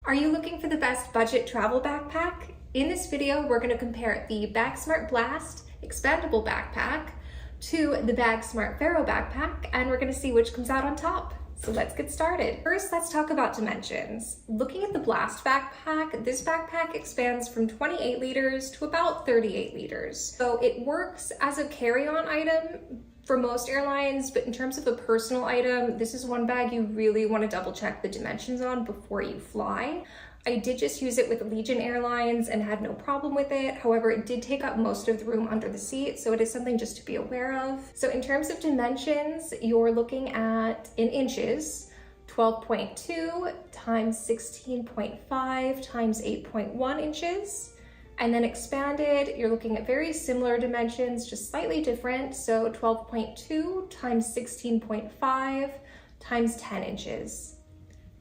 Are you looking for the best budget travel backpack? In this video, we're going to compare the BagSmart Blast expandable backpack to the BagSmart Faro backpack, and we're going to see which comes out on top. So let's get started. First, let's talk about dimensions. Looking at the Blast backpack, this backpack expands from 28 liters to about 38 liters. So it works as a carry-on item for most airlines, but in terms of a personal item, this is one bag you really want to double check the dimensions on before you fly. I did just use it with Allegiant Airlines and had no problem with it. However, it did take up most of the room under the seat, so it is something just to be aware of. So in terms of dimensions, you're looking at in inches, 12.2 times 16.5 times 8.1 inches. And then expanded, you're looking at very similar dimensions, just slightly different. So 12.2 times 16.5 times 10 inches.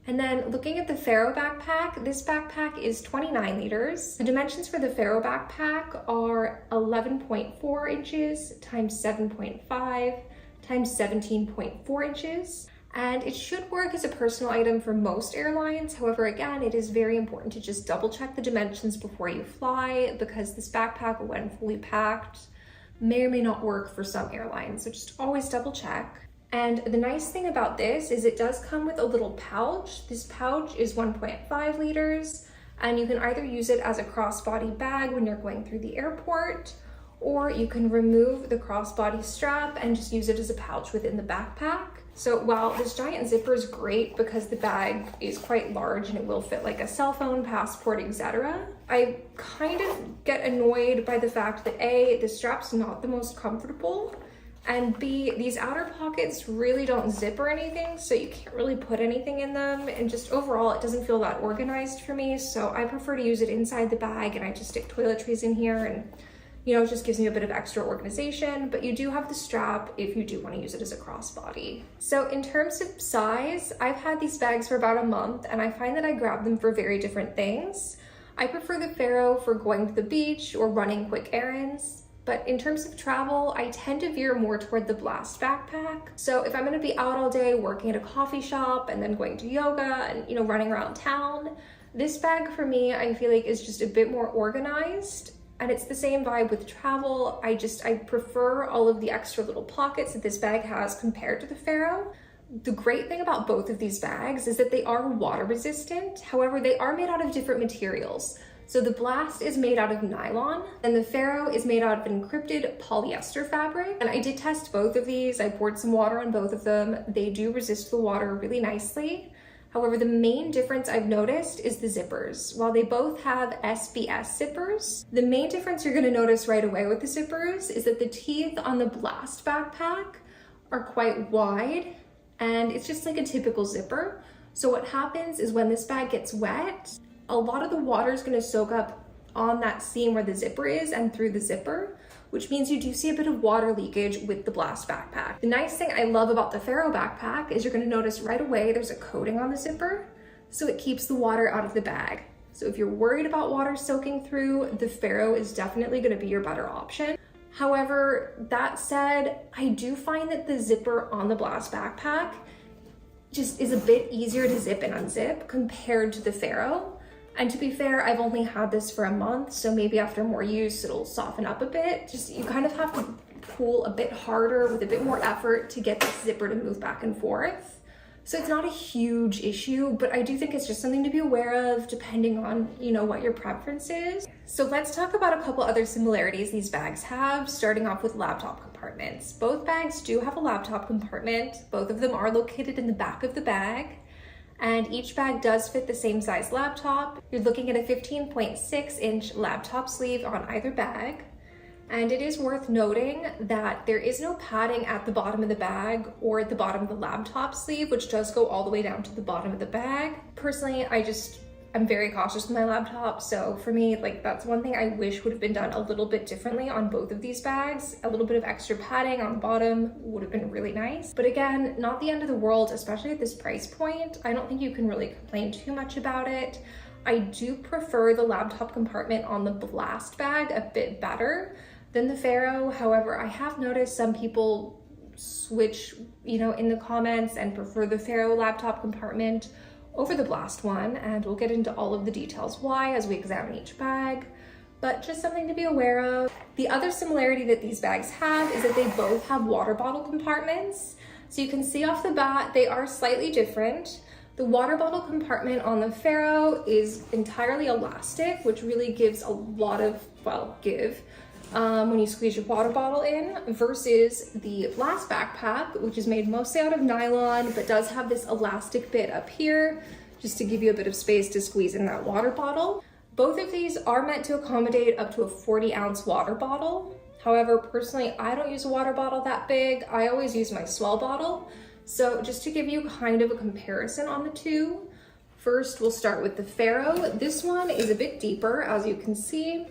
And then looking at the Faro backpack, this backpack is 29 liters. The dimensions for the Faro backpack are 11.4 inches times 7.5 times 17.4 inches. And it should work as a personal item for most airlines. However, again, it is very important to just double check the dimensions before you fly, because this backpack, when fully packed, may or may not work for some airlines. So just always double check. And the nice thing about this is it does come with a little pouch. This pouch is 1.5 liters, and you can either use it as a crossbody bag when you're going through the airport, or you can remove the crossbody strap and just use it as a pouch within the backpack. So while this giant zipper is great because the bag is quite large and it will fit like a cell phone, passport, etc., I kind of get annoyed by the fact that A, the strap's not the most comfortable, and B, these outer pockets really don't zip or anything, so you can't really put anything in them, and just overall it doesn't feel that organized for me. So I prefer to use it inside the bag, and I just stick toiletries in here, and it just gives me a bit of extra organization. But you do have the strap if you do want to use it as a crossbody. So in terms of size, I've had these bags for about a month, and I find that I grab them for very different things. I prefer the Faro for going to the beach or running quick errands. But in terms of travel, I tend to veer more toward the Blast backpack. So if I'm gonna be out all day working at a coffee shop and then going to yoga and running around town, this bag for me, I feel like is just a bit more organized. And it's the same vibe with travel. I prefer all of the extra little pockets that this bag has compared to the Faro. The great thing about both of these bags is that they are water resistant. However, they are made out of different materials. So the Blast is made out of nylon and the Faro is made out of encrypted polyester fabric. And I did test both of these. I poured some water on both of them. They do resist the water really nicely. However, the main difference I've noticed is the zippers. While they both have SBS zippers, the main difference you're gonna notice right away with the zippers is that the teeth on the Blast backpack are quite wide, and it's just like a typical zipper. So what happens is when this bag gets wet, a lot of the water is going to soak up on that seam where the zipper is and through the zipper, which means you do see a bit of water leakage with the Blast backpack. The nice thing I love about the Faro backpack is you're going to notice right away there's a coating on the zipper, so it keeps the water out of the bag. So if you're worried about water soaking through, the Faro is definitely going to be your better option. However, that said, I do find that the zipper on the Blast backpack just is a bit easier to zip and unzip compared to the Faro. And to be fair, I've only had this for a month, so maybe after more use, it'll soften up a bit. Just you kind of have to pull a bit harder with a bit more effort to get the zipper to move back and forth. So it's not a huge issue, but I do think it's just something to be aware of depending on, what your preference is. So let's talk about a couple other similarities these bags have, starting off with laptop compartments. Both bags do have a laptop compartment. Both of them are located in the back of the bag. And each bag does fit the same size laptop. You're looking at a 15.6-inch laptop sleeve on either bag. And it is worth noting that there is no padding at the bottom of the bag or at the bottom of the laptop sleeve, which does go all the way down to the bottom of the bag. Personally, I'm very cautious with my laptop, so for me, that's one thing I wish would have been done a little bit differently on both of these bags. A little bit of extra padding on the bottom would have been really nice. But again, not the end of the world, especially at this price point. I don't think you can really complain too much about it. I do prefer the laptop compartment on the Blast bag a bit better than the Faro. However, I have noticed some people switch, in the comments and prefer the Faro laptop compartment over the Blast one, and we'll get into all of the details why as we examine each bag, but just something to be aware of. The other similarity that these bags have is that they both have water bottle compartments. So you can see off the bat, they are slightly different. The water bottle compartment on the Faro is entirely elastic, which really gives a lot of, give when you squeeze your water bottle in, versus the Blast backpack, which is made mostly out of nylon, but does have this elastic bit up here, just to give you a bit of space to squeeze in that water bottle. Both of these are meant to accommodate up to a 40-ounce water bottle. However, personally, I don't use a water bottle that big. I always use my Swell bottle. So just to give you kind of a comparison on the two, first we'll start with the Faro. This one is a bit deeper, as you can see.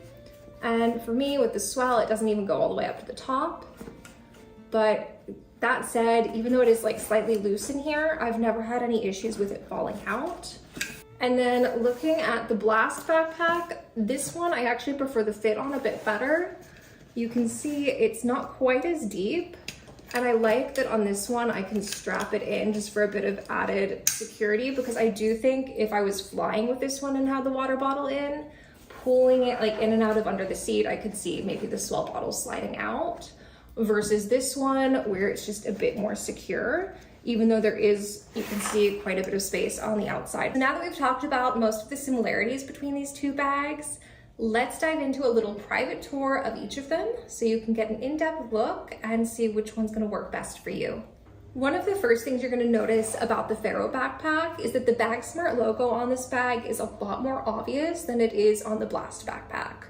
And for me, with the Swell, it doesn't even go all the way up to the top. But that said, even though it is like slightly loose in here, I've never had any issues with it falling out. And then looking at the Blast backpack, this one I actually prefer the fit on a bit better. You can see it's not quite as deep. And I like that on this one, I can strap it in just for a bit of added security, because I do think if I was flying with this one and had the water bottle in, pulling it like in and out of under the seat, I could see maybe the Swell bottle sliding out, versus this one where it's just a bit more secure, even though there is, you can see quite a bit of space on the outside. Now that we've talked about most of the similarities between these two bags, let's dive into a little private tour of each of them so you can get an in-depth look and see which one's gonna work best for you. One of the first things you're gonna notice about the Faro backpack is that the BagSmart logo on this bag is a lot more obvious than it is on the Blast backpack.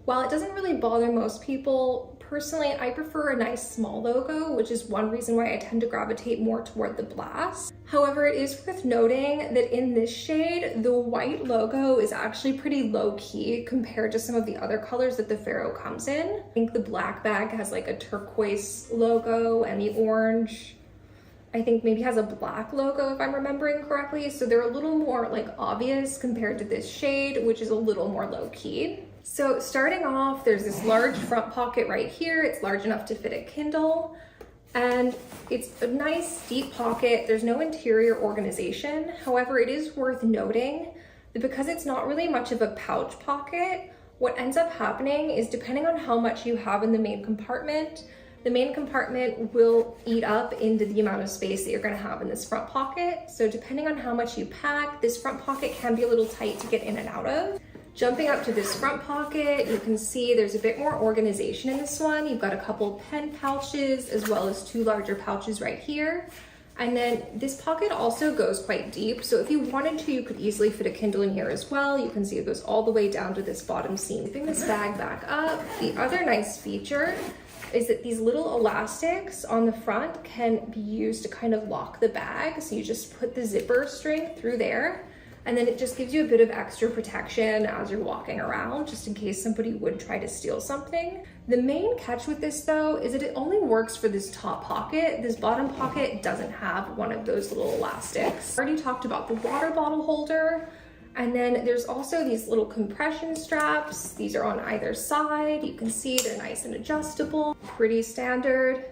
While it doesn't really bother most people, personally, I prefer a nice small logo, which is one reason why I tend to gravitate more toward the Blast. However, it is worth noting that in this shade, the white logo is actually pretty low key compared to some of the other colors that the Faro comes in. I think the black bag has like a turquoise logo, and the orange, I think maybe has a black logo if I'm remembering correctly. So they're a little more like obvious compared to this shade, which is a little more low key. So starting off, there's this large front pocket right here. It's large enough to fit a Kindle, and it's a nice deep pocket. There's no interior organization. However, it is worth noting that because it's not really much of a pouch pocket, what ends up happening is, depending on how much you have in the main compartment will eat up into the amount of space that you're gonna have in this front pocket. So depending on how much you pack, this front pocket can be a little tight to get in and out of. Jumping up to this front pocket, you can see there's a bit more organization in this one. You've got a couple pen pouches as well as two larger pouches right here. And then this pocket also goes quite deep. So if you wanted to, you could easily fit a Kindle in here as well. You can see it goes all the way down to this bottom seam. Zipping this bag back up, the other nice feature is that these little elastics on the front can be used to kind of lock the bag. So you just put the zipper string through there, and then it just gives you a bit of extra protection as you're walking around, just in case somebody would try to steal something. The main catch with this though is that it only works for this top pocket. This bottom pocket doesn't have one of those little elastics. I already talked about the water bottle holder. And then there's also these little compression straps. These are on either side. You can see they're nice and adjustable, pretty standard.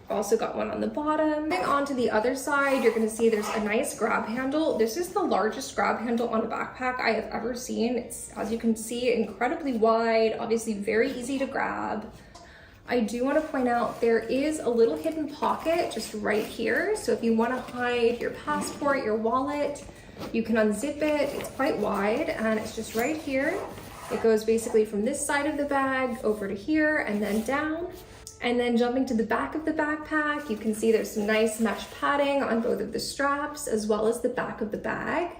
Also got one on the bottom. Moving on to the other side, you're gonna see there's a nice grab handle. This is the largest grab handle on a backpack I have ever seen. It's, as you can see, incredibly wide, obviously very easy to grab. I do want to point out there is a little hidden pocket just right here. So if you want to hide your passport, your wallet, you can unzip it. It's quite wide and it's just right here. It goes basically from this side of the bag over to here and then down. And then jumping to the back of the backpack, you can see there's some nice mesh padding on both of the straps as well as the back of the bag.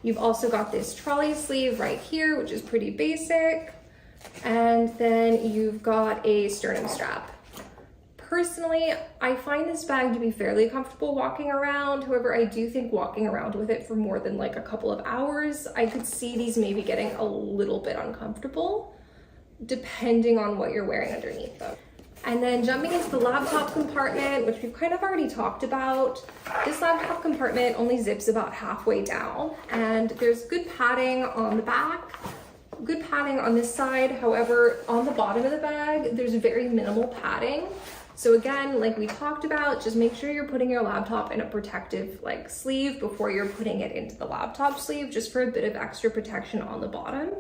You've also got this trolley sleeve right here, which is pretty basic. And then you've got a sternum strap. Personally, I find this bag to be fairly comfortable walking around. However, I do think walking around with it for more than like a couple of hours, I could see these maybe getting a little bit uncomfortable, depending on what you're wearing underneath them. And then jumping into the laptop compartment, which we've kind of already talked about. This laptop compartment only zips about halfway down, and there's good padding on the back, good padding on this side. However, on the bottom of the bag, there's very minimal padding. So again, like we talked about, just make sure you're putting your laptop in a protective like sleeve before you're putting it into the laptop sleeve, just for a bit of extra protection on the bottom.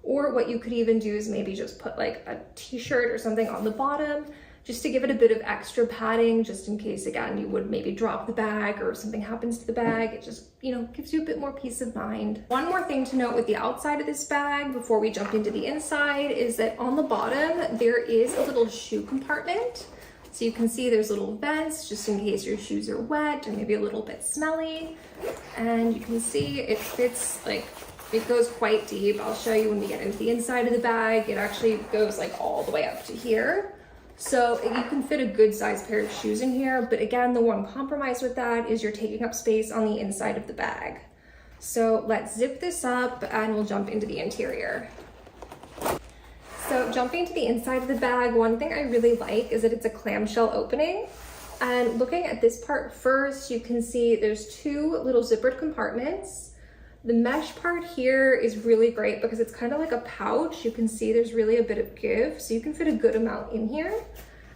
Or what you could even do is maybe just put like a t-shirt or something on the bottom, just to give it a bit of extra padding, just in case, again, you would maybe drop the bag or something happens to the bag. It just, you know, gives you a bit more peace of mind. One more thing to note with the outside of this bag before we jump into the inside is that on the bottom, there is a little shoe compartment. So you can see there's little vents just in case your shoes are wet or maybe a little bit smelly. And you can see it fits, like, it goes quite deep. I'll show you when we get into the inside of the bag. It actually goes like all the way up to here. So you can fit a good sized pair of shoes in here, but again, the one compromise with that is you're taking up space on the inside of the bag. So let's zip this up and we'll jump into the interior. So jumping to the inside of the bag, one thing I really like is that it's a clamshell opening. And looking at this part first, you can see there's two little zippered compartments. The mesh part here is really great because it's kind of like a pouch. You can see there's really a bit of give, so you can fit a good amount in here.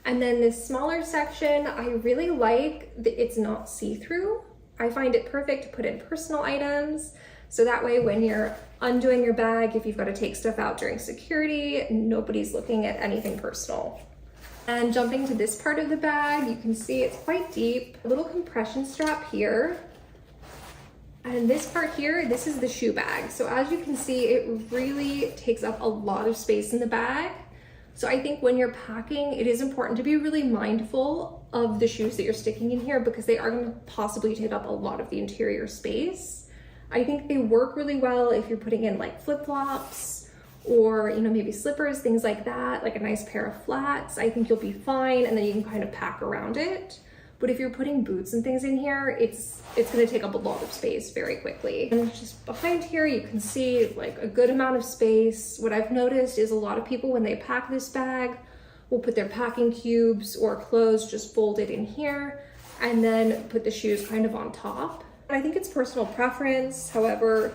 And then this smaller section, I really like that it's not see-through. I find it perfect to put in personal items. So that way when you're undoing your bag, if you've got to take stuff out during security, nobody's looking at anything personal. And jumping to this part of the bag, you can see it's quite deep. A little compression strap here. And this part here, this is the shoe bag. So as you can see, it really takes up a lot of space in the bag. So I think when you're packing, it is important to be really mindful of the shoes that you're sticking in here because they are going to possibly take up a lot of the interior space. I think they work really well if you're putting in like flip-flops or, you know, maybe slippers, things like that, like a nice pair of flats. I think you'll be fine and then you can kind of pack around it. But if you're putting boots and things in here, it's gonna take up a lot of space very quickly. And just behind here, you can see like a good amount of space. What I've noticed is a lot of people, when they pack this bag, will put their packing cubes or clothes just folded in here and then put the shoes kind of on top. I think it's personal preference. However,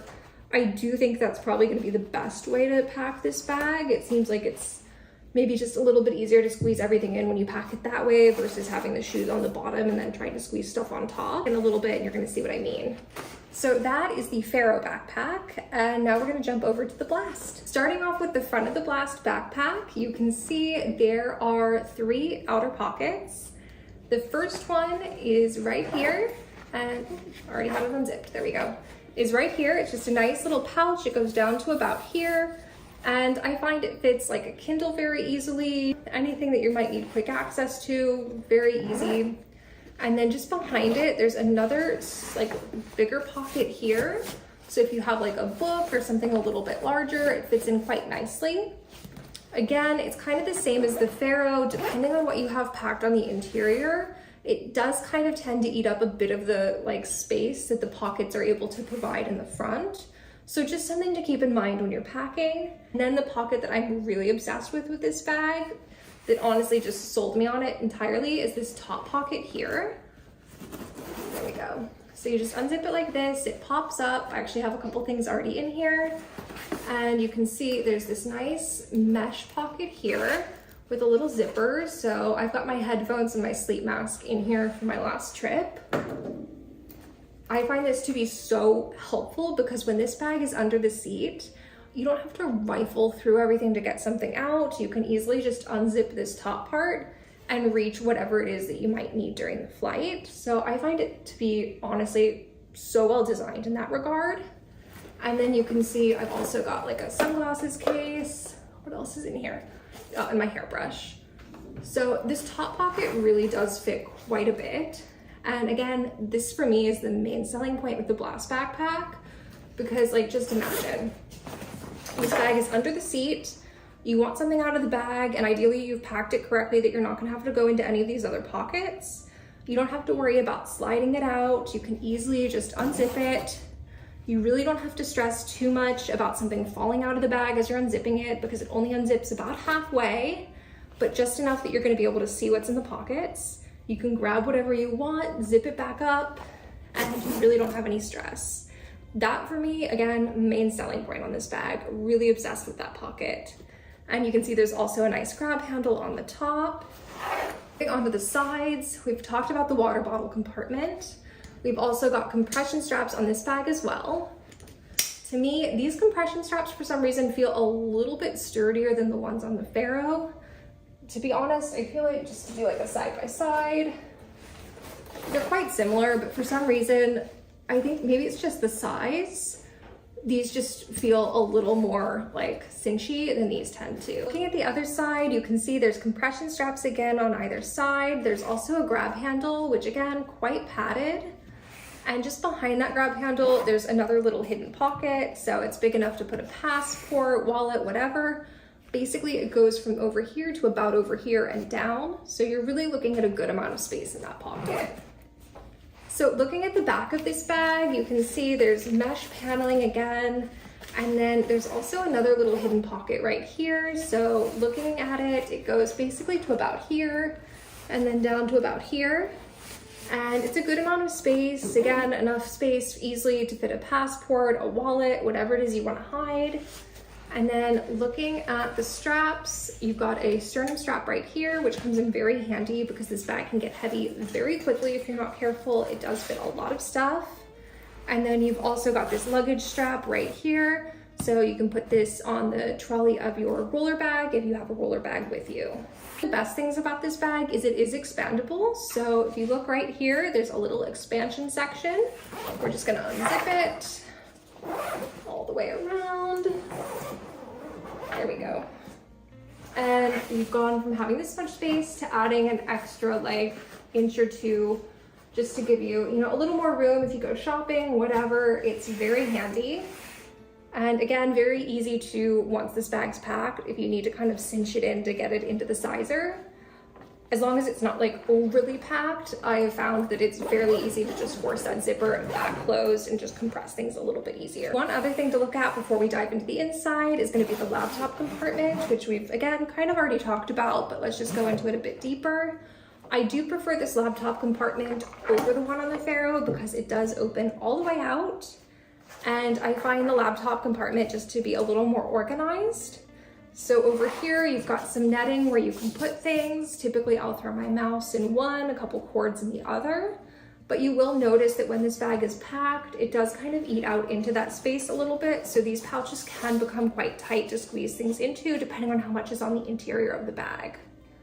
I do think that's probably gonna be the best way to pack this bag. It seems like it's maybe just a little bit easier to squeeze everything in when you pack it that way versus having the shoes on the bottom and then trying to squeeze stuff on top. In a little bit, and you're gonna see what I mean. So that is the Faro backpack, and now we're gonna jump over to the Blast. Starting off with the front of the Blast backpack, you can see there are 3 outer pockets. The first one is right here, and I already have it unzipped, there we go. Is right here, it's just a nice little pouch. It goes down to about here. And I find it fits like a Kindle very easily. Anything that you might need quick access to, very easy. And then just behind it, there's another like bigger pocket here. So if you have like a book or something a little bit larger, it fits in quite nicely. Again, it's kind of the same as the Faro. Depending on what you have packed on the interior, it does kind of tend to eat up a bit of the like space that the pockets are able to provide in the front. So just something to keep in mind when you're packing. And then the pocket that I'm really obsessed with this bag, that honestly just sold me on it entirely, is this top pocket here. There we go. So you just unzip it like this, it pops up. I actually have a couple things already in here. And you can see there's this nice mesh pocket here with a little zipper. So I've got my headphones and my sleep mask in here for my last trip. I find this to be so helpful because when this bag is under the seat, you don't have to rifle through everything to get something out. You can easily just unzip this top part and reach whatever it is that you might need during the flight. So I find it to be honestly so well designed in that regard. And then you can see I've also got like a sunglasses case. What else is in here? Oh, and my hairbrush. So this top pocket really does fit quite a bit. And again, this for me is the main selling point with the Blast backpack, because like, just imagine, this bag is under the seat, you want something out of the bag, and ideally you've packed it correctly that you're not gonna have to go into any of these other pockets. You don't have to worry about sliding it out. You can easily just unzip it. You really don't have to stress too much about something falling out of the bag as you're unzipping it, because it only unzips about halfway, but just enough that you're gonna be able to see what's in the pockets. You can grab whatever you want, zip it back up, and you really don't have any stress. That for me, again, main selling point on this bag. Really obsessed with that pocket. And you can see there's also a nice grab handle on the top. Onto the sides, we've talked about the water bottle compartment. We've also got compression straps on this bag as well. To me, these compression straps for some reason feel a little bit sturdier than the ones on the Faro. To be honest, I feel like just to do like a side by side, they're quite similar, but for some reason, I think maybe it's just the size. These just feel a little more like cinchy than these tend to. Looking at the other side, you can see there's compression straps again on either side. There's also a grab handle, which again, quite padded. And just behind that grab handle, there's another little hidden pocket. So it's big enough to put a passport, wallet, whatever. Basically, it goes from over here to about over here and down. So you're really looking at a good amount of space in that pocket. So looking at the back of this bag, you can see there's mesh paneling again, and then there's also another little hidden pocket right here. So looking at it, it goes basically to about here and then down to about here. And it's a good amount of space. Again, enough space easily to fit a passport, a wallet, whatever it is you want to hide. And then looking at the straps, you've got a sternum strap right here, which comes in very handy because this bag can get heavy very quickly if you're not careful. It does fit a lot of stuff. And then you've also got this luggage strap right here. So you can put this on the trolley of your roller bag if you have a roller bag with you. The best things about this bag is it is expandable. So if you look right here, there's a little expansion section. We're just gonna unzip it all the way around. There we go. And you've gone from having this much space to adding an extra like inch or two just to give you, a little more room if you go shopping, whatever. It's very handy. And again, very easy to, once this bag's packed, if you need to kind of cinch it in to get it into the sizer. As long as it's not like overly packed, I have found that it's fairly easy to just force that zipper back closed and just compress things a little bit easier. One other thing to look at before we dive into the inside is going to be the laptop compartment, which we've again kind of already talked about, but let's just go into it a bit deeper. I do prefer this laptop compartment over the one on the Faro because it does open all the way out, and I find the laptop compartment just to be a little more organized. So over here, you've got some netting where you can put things. Typically, I'll throw my mouse in one, a couple cords in the other. But you will notice that when this bag is packed, it does kind of eat out into that space a little bit. So these pouches can become quite tight to squeeze things into, depending on how much is on the interior of the bag.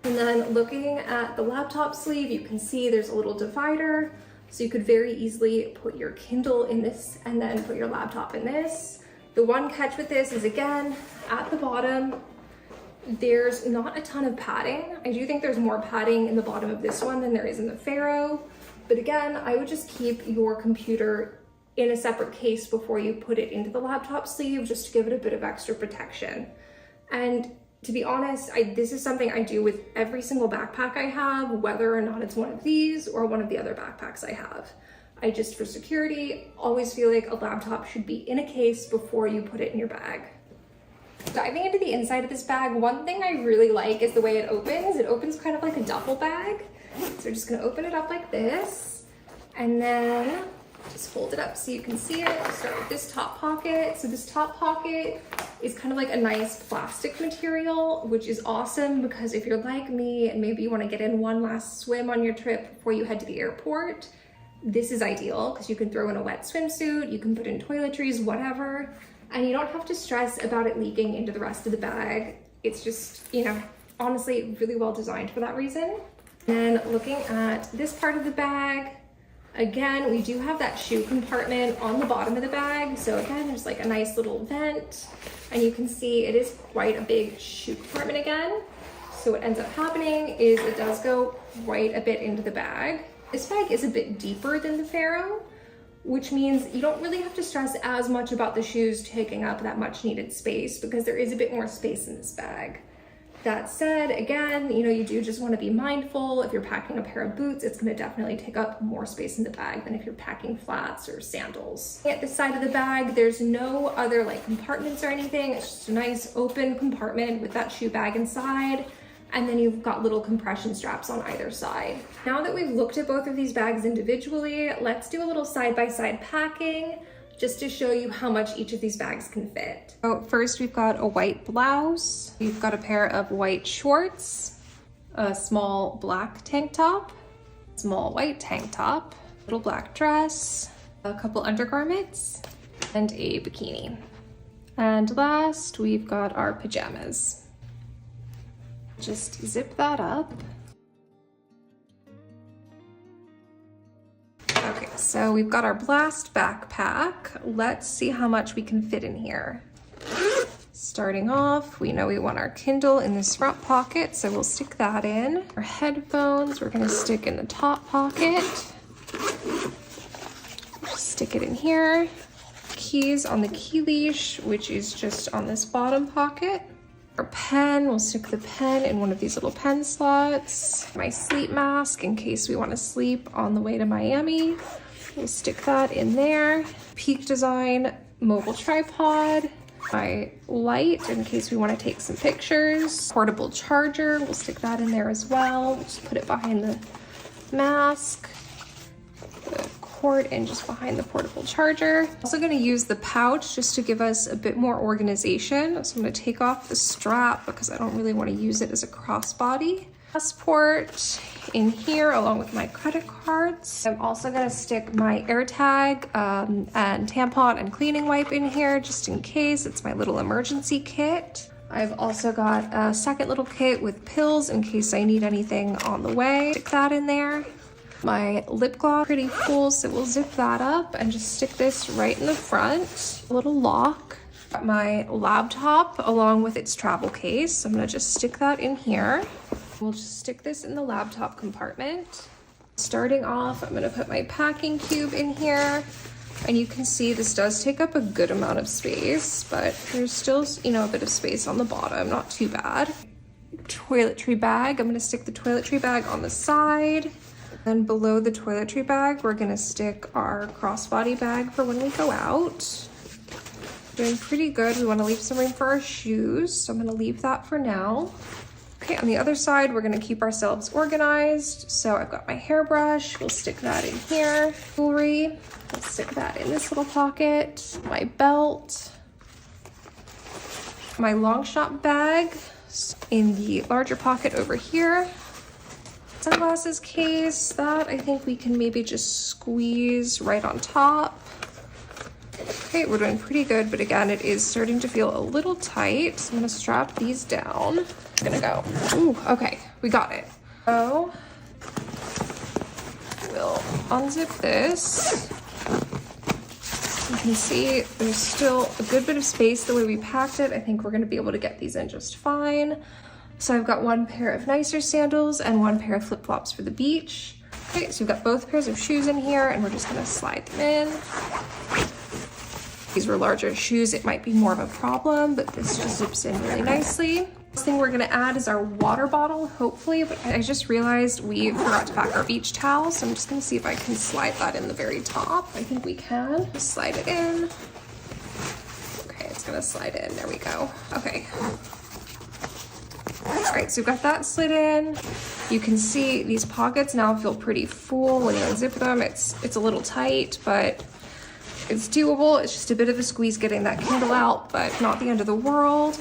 And then looking at the laptop sleeve, you can see there's a little divider. So you could very easily put your Kindle in this and then put your laptop in this. The one catch with this is, again, at the bottom, there's not a ton of padding. I do think there's more padding in the bottom of this one than there is in the Faro. But again, I would just keep your computer in a separate case before you put it into the laptop sleeve, just to give it a bit of extra protection. And to be honest, this is something I do with every single backpack I have, whether or not it's one of these or one of the other backpacks I have. I just, for security, always feel like a laptop should be in a case before you put it in your bag. Diving into the inside of this bag, one thing I really like is the way it opens. It opens kind of like a duffel bag. So we're just gonna open it up like this, and then just fold it up so you can see it. Start with this top pocket. So this top pocket is kind of like a nice plastic material, which is awesome because if you're like me and maybe you wanna get in one last swim on your trip before you head to the airport, this is ideal because you can throw in a wet swimsuit, you can put in toiletries, whatever, and you don't have to stress about it leaking into the rest of the bag. It's just, honestly, really well designed for that reason. And looking at this part of the bag, again, we do have that shoe compartment on the bottom of the bag. So again, there's like a nice little vent, and you can see it is quite a big shoe compartment again. So what ends up happening is it does go quite a bit into the bag. This bag is a bit deeper than the Faro, which means you don't really have to stress as much about the shoes taking up that much needed space because there is a bit more space in this bag. That said, again, you do just want to be mindful. If you're packing a pair of boots, it's going to definitely take up more space in the bag than if you're packing flats or sandals. At the side of the bag, there's no other compartments or anything. It's just a nice open compartment with that shoe bag inside. And then you've got little compression straps on either side. Now that we've looked at both of these bags individually, let's do a little side-by-side packing just to show you how much each of these bags can fit. So first we've got a white blouse. We've got a pair of white shorts, a small black tank top, small white tank top, little black dress, a couple undergarments, and a bikini. And last, we've got our pajamas. Just zip that up. Okay, so we've got our Blast backpack. Let's see how much we can fit in here. Starting off, we know we want our Kindle in this front pocket, so we'll stick that in. Our headphones, we're gonna stick in the top pocket. Just stick it in here. Keys on the key leash, which is just on this bottom pocket. Our pen, we'll stick the pen in one of these little pen slots. My sleep mask, in case we want to sleep on the way to Miami. We'll stick that in there. Peak Design mobile tripod. My light, in case we want to take some pictures. Portable charger, we'll stick that in there as well. We'll just put it behind the mask. The cord in just behind the portable charger. Also going to use the pouch just to give us a bit more organization. So I'm going to take off the strap because I don't really want to use it as a crossbody. Passport in here along with my credit cards. I'm also going to stick my AirTag and tampon and cleaning wipe in here just in case. It's my little emergency kit. I've also got a second little kit with pills in case I need anything on the way. Stick that in there. My lip gloss, pretty full, so we'll zip that up and just stick this right in the front. A little lock. Got my laptop along with its travel case. I'm gonna just stick that in here. We'll just stick this in the laptop compartment. Starting off, I'm gonna put my packing cube in here. And you can see this does take up a good amount of space, but there's still, you know, a bit of space on the bottom, not too bad. Toiletry bag, I'm gonna stick the toiletry bag on the side. Then below the toiletry bag, we're gonna stick our crossbody bag for when we go out. Doing pretty good. We wanna leave some room for our shoes, so I'm gonna leave that for now. Okay, on the other side, we're gonna keep ourselves organized. So I've got my hairbrush, we'll stick that in here. Jewelry, we'll stick that in this little pocket. My belt. My long shot bag in the larger pocket over here. Sunglasses case, that I think we can maybe just squeeze right on top. Okay, we're doing pretty good, but again, it is starting to feel a little tight. So I'm gonna strap these down. I'm gonna go. Ooh, okay, we got it. So we'll unzip this. You can see there's still a good bit of space the way we packed it. I think we're gonna be able to get these in just fine. So I've got one pair of nicer sandals and one pair of flip-flops for the beach. Okay, so we've got both pairs of shoes in here and we're just gonna slide them in. These were larger shoes, it might be more of a problem, but this just zips in really nicely. Next thing we're gonna add is our water bottle, hopefully, but I just realized we forgot to pack our beach towel, so I'm just gonna see if I can slide that in the very top. I think we can. Just slide it in. Okay, it's gonna slide in, there we go. Okay. All right, so we've got that slid in. You can see these pockets now feel pretty full when you unzip them. It's a little tight, but it's doable. It's just a bit of a squeeze getting that Kindle out, but not the end of the world.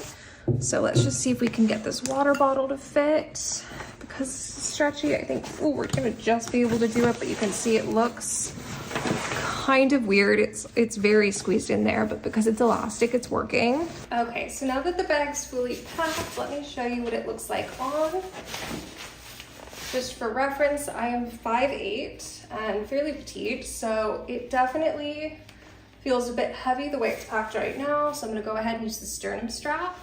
So let's just see if we can get this water bottle to fit. Because it's stretchy, I think, oh, we're gonna just be able to do it, but you can see it looks kind of weird. It's very squeezed in there, but because it's elastic, it's working. Okay, so now that the bag's fully packed, let me show you what it looks like on. Just for reference, I am 5'8" and fairly petite, so it definitely feels a bit heavy the way it's packed right now. So I'm gonna go ahead and use the sternum strap.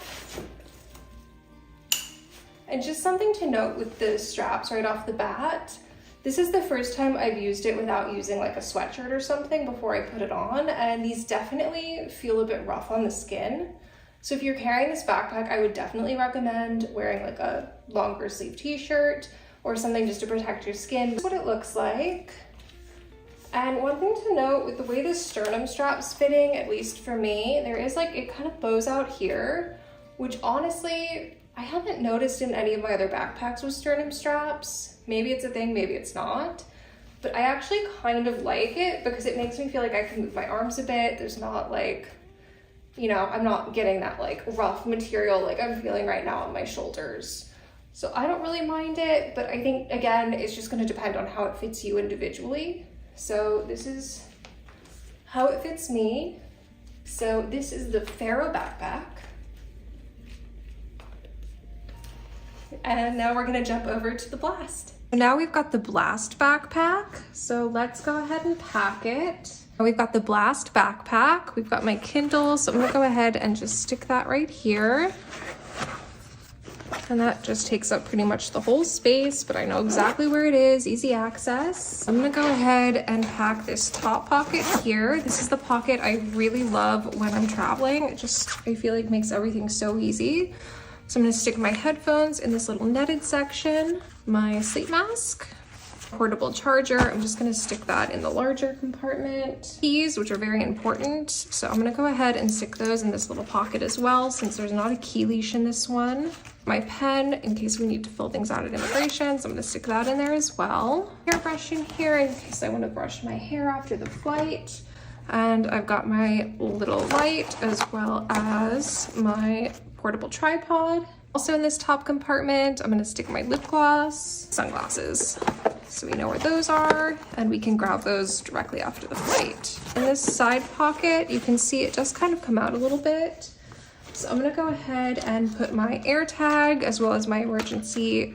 And just something to note with the straps right off the bat, this is the first time I've used it without using like a sweatshirt or something before I put it on, and these definitely feel a bit rough on the skin. So if you're carrying this backpack, I would definitely recommend wearing like a longer sleeve t-shirt or something just to protect your skin. This is what it looks like. And one thing to note with the way the sternum strap's fitting, at least for me, there is like, it kind of bows out here, which honestly, I haven't noticed in any of my other backpacks with sternum straps. Maybe it's a thing, maybe it's not. But I actually kind of like it because it makes me feel like I can move my arms a bit. There's not like, you know, I'm not getting that like rough material like I'm feeling right now on my shoulders. So I don't really mind it, but I think, again, it's just gonna depend on how it fits you individually. So this is how it fits me. So this is the Faro backpack. And now we're gonna jump over to the Blast. Now we've got the Blast backpack. So let's go ahead and pack it. We've got the Blast backpack. We've got my Kindle. So I'm gonna go ahead and just stick that right here. And that just takes up pretty much the whole space, but I know exactly where it is, easy access. I'm gonna go ahead and pack this top pocket here. This is the pocket I really love when I'm traveling. It just, I feel like makes everything so easy. So I'm gonna stick my headphones in this little netted section, my sleep mask, portable charger. I'm just gonna stick that in the larger compartment. Keys, which are very important. So I'm gonna go ahead and stick those in this little pocket as well, since there's not a key leash in this one. My pen, in case we need to fill things out at immigration, so I'm gonna stick that in there as well. Hairbrush in here in case I wanna brush my hair after the flight. And I've got my little light as well as my portable tripod. Also in this top compartment, I'm gonna stick my lip gloss, sunglasses. So we know where those are, and we can grab those directly after the flight. In this side pocket, you can see it does kind of come out a little bit. So I'm gonna go ahead and put my air tag as well as my emergency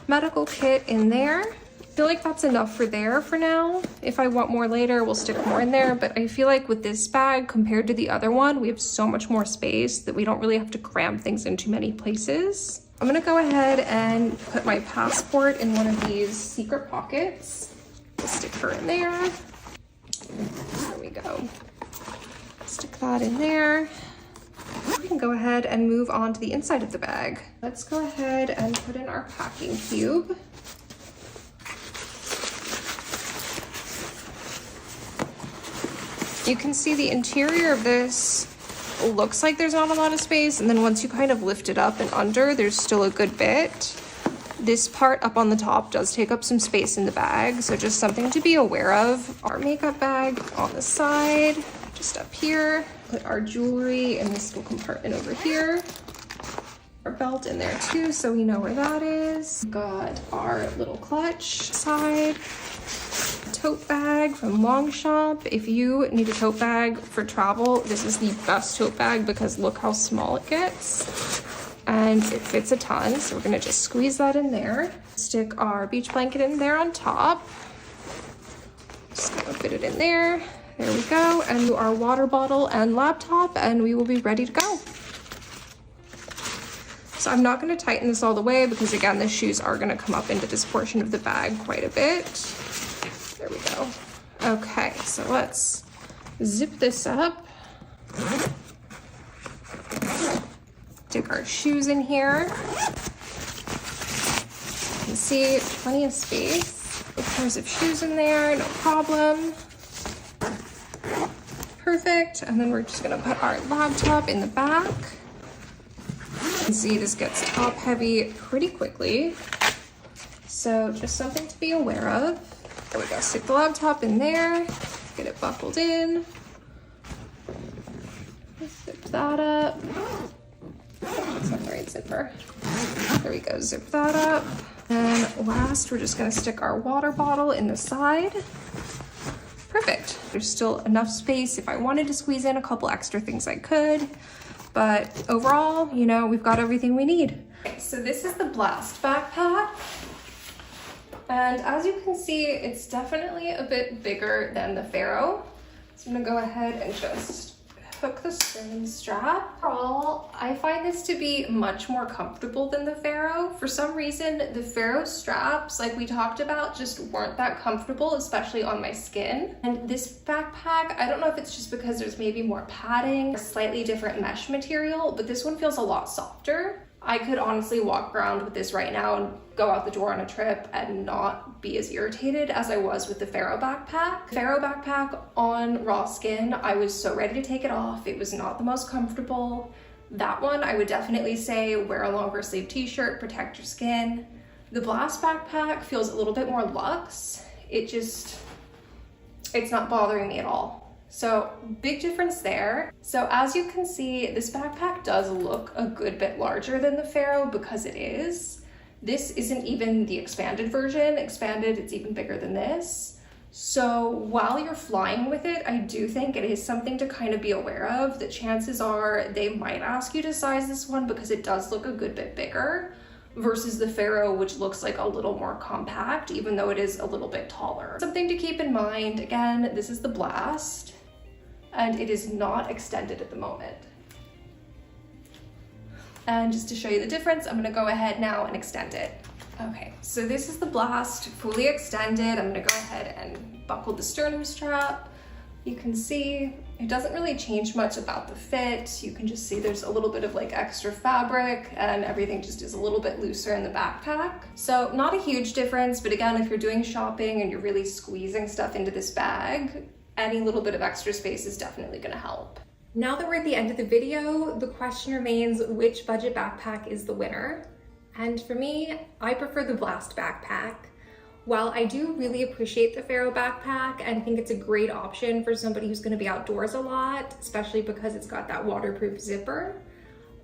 medical kit in there. I feel like that's enough for there for now. If I want more later, we'll stick more in there, but I feel like with this bag compared to the other one, we have so much more space that we don't really have to cram things in too many places. I'm gonna go ahead and put my passport in one of these secret pockets. Stick her in there. There we go. Stick that in there. We can go ahead and move on to the inside of the bag. Let's go ahead and put in our packing cube. You can see the interior of this looks like there's not a lot of space, and then once you kind of lift it up and under, there's still a good bit. This part up on the top does take up some space in the bag, so just something to be aware of. Our makeup bag on the side, just up here. Put our jewelry in this little compartment over here. Our belt in there too, so we know where that is. Got our little clutch side. Tote bag from Long Shop. If you need a tote bag for travel, this is the best tote bag because look how small it gets. And it fits a ton, so we're gonna just squeeze that in there. Stick our beach blanket in there on top. Just gonna fit it in there. There we go. And our water bottle and laptop, and we will be ready to go. So I'm not gonna tighten this all the way because again, the shoes are gonna come up into this portion of the bag quite a bit. There we go. Okay, so let's zip this up. Stick our shoes in here. You can see plenty of space. Put pairs of shoes in there, no problem. Perfect, and then we're just gonna put our laptop in the back. You can see this gets top heavy pretty quickly. So just something to be aware of. There we go, stick the laptop in there, get it buckled in. Zip that up. That's not the right zipper. There we go, zip that up. And last, we're just gonna stick our water bottle in the side. Perfect. There's still enough space. If I wanted to squeeze in a couple extra things, I could. But overall, you know, we've got everything we need. So this is the Blast backpack. And as you can see, it's definitely a bit bigger than the Faro. So I'm gonna go ahead and just hook the string strap. Overall, I find this to be much more comfortable than the Faro. For some reason, the Faro straps, like we talked about, just weren't that comfortable, especially on my skin. And this backpack, I don't know if it's just because there's maybe more padding, a slightly different mesh material, but this one feels a lot softer. I could honestly walk around with this right now and go out the door on a trip and not be as irritated as I was with the Faro backpack. Faro backpack on raw skin, I was so ready to take it off. It was not the most comfortable. That one, I would definitely say wear a longer sleeve t-shirt, protect your skin. The Blast backpack feels a little bit more luxe. It's not bothering me at all. So big difference there. So as you can see, this backpack does look a good bit larger than the Faro because it is. This isn't even the expanded version. Expanded, it's even bigger than this. So while you're flying with it, I do think it is something to kind of be aware of, that chances are they might ask you to size this one because it does look a good bit bigger versus the Faro, which looks like a little more compact, even though it is a little bit taller. Something to keep in mind, again, this is the Blast, and it is not extended at the moment. And just to show you the difference, I'm gonna go ahead now and extend it. Okay, so this is the Blast fully extended. I'm gonna go ahead and buckle the sternum strap. You can see it doesn't really change much about the fit. You can just see there's a little bit of like extra fabric and everything just is a little bit looser in the backpack. So not a huge difference, but again, if you're doing shopping and you're really squeezing stuff into this bag, any little bit of extra space is definitely gonna help. Now that we're at the end of the video, the question remains, which budget backpack is the winner? And for me, I prefer the Blast backpack. While I do really appreciate the Faro backpack and think it's a great option for somebody who's going to be outdoors a lot, especially because it's got that waterproof zipper,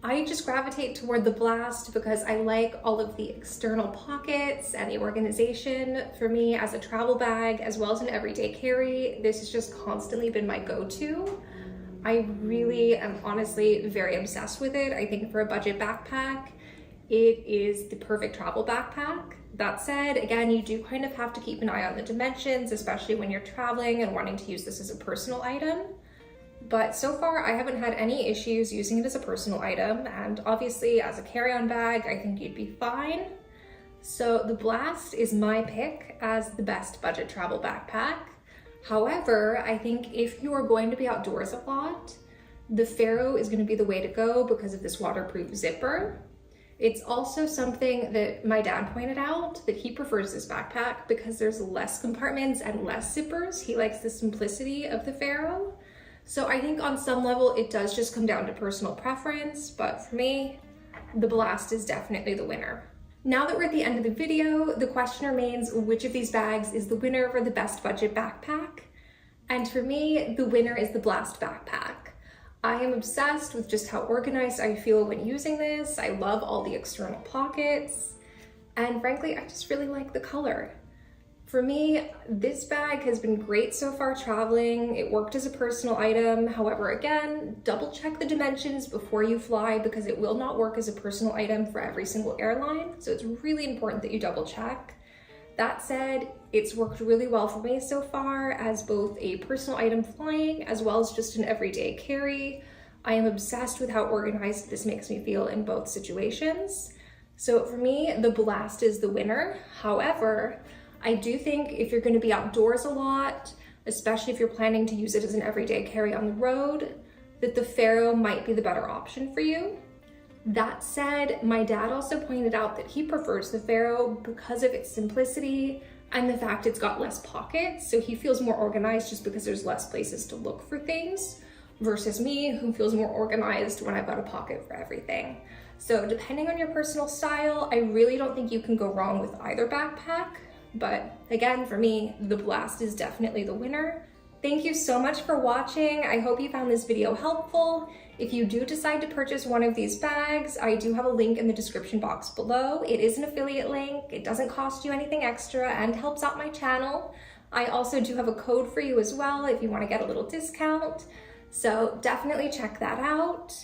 I just gravitate toward the Blast because I like all of the external pockets and the organization. For me, as a travel bag, as well as an everyday carry, this has just constantly been my go-to. I really am honestly very obsessed with it. I think for a budget backpack, it is the perfect travel backpack. That said, again, you do kind of have to keep an eye on the dimensions, especially when you're traveling and wanting to use this as a personal item. But so far, I haven't had any issues using it as a personal item, and obviously as a carry-on bag, I think you'd be fine. So the Blast is my pick as the best budget travel backpack. However, I think if you are going to be outdoors a lot, the Faro is going to be the way to go because of this waterproof zipper. It's also something that my dad pointed out, that he prefers this backpack because there's less compartments and less zippers. He likes the simplicity of the Faro. So I think on some level it does just come down to personal preference, but for me, the Blast is definitely the winner. Now that we're at the end of the video, the question remains, which of these bags is the winner for the best budget backpack? And for me, the winner is the Blast backpack. I am obsessed with just how organized I feel when using this. I love all the external pockets, and frankly, I just really like the color. For me, this bag has been great so far traveling. It worked as a personal item. However, again, double check the dimensions before you fly because it will not work as a personal item for every single airline. So it's really important that you double check. That said, it's worked really well for me so far as both a personal item flying as well as just an everyday carry. I am obsessed with how organized this makes me feel in both situations. So for me, the Blast is the winner. However, I do think if you're going to be outdoors a lot, especially if you're planning to use it as an everyday carry on the road, that the Faro might be the better option for you. That said, my dad also pointed out that he prefers the Faro because of its simplicity and the fact it's got less pockets, so he feels more organized just because there's less places to look for things, versus me, who feels more organized when I've got a pocket for everything. So depending on your personal style, I really don't think you can go wrong with either backpack. But again, for me, the Blast is definitely the winner. Thank you so much for watching. I hope you found this video helpful. If you do decide to purchase one of these bags, I do have a link in the description box below. It is an affiliate link. It doesn't cost you anything extra and helps out my channel. I also do have a code for you as well if you want to get a little discount. So definitely check that out.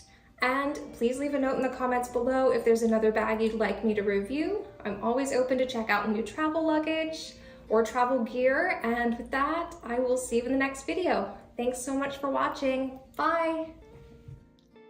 And please leave a note in the comments below if there's another bag you'd like me to review. I'm always open to check out new travel luggage or travel gear. And with that, I will see you in the next video. Thanks so much for watching. Bye.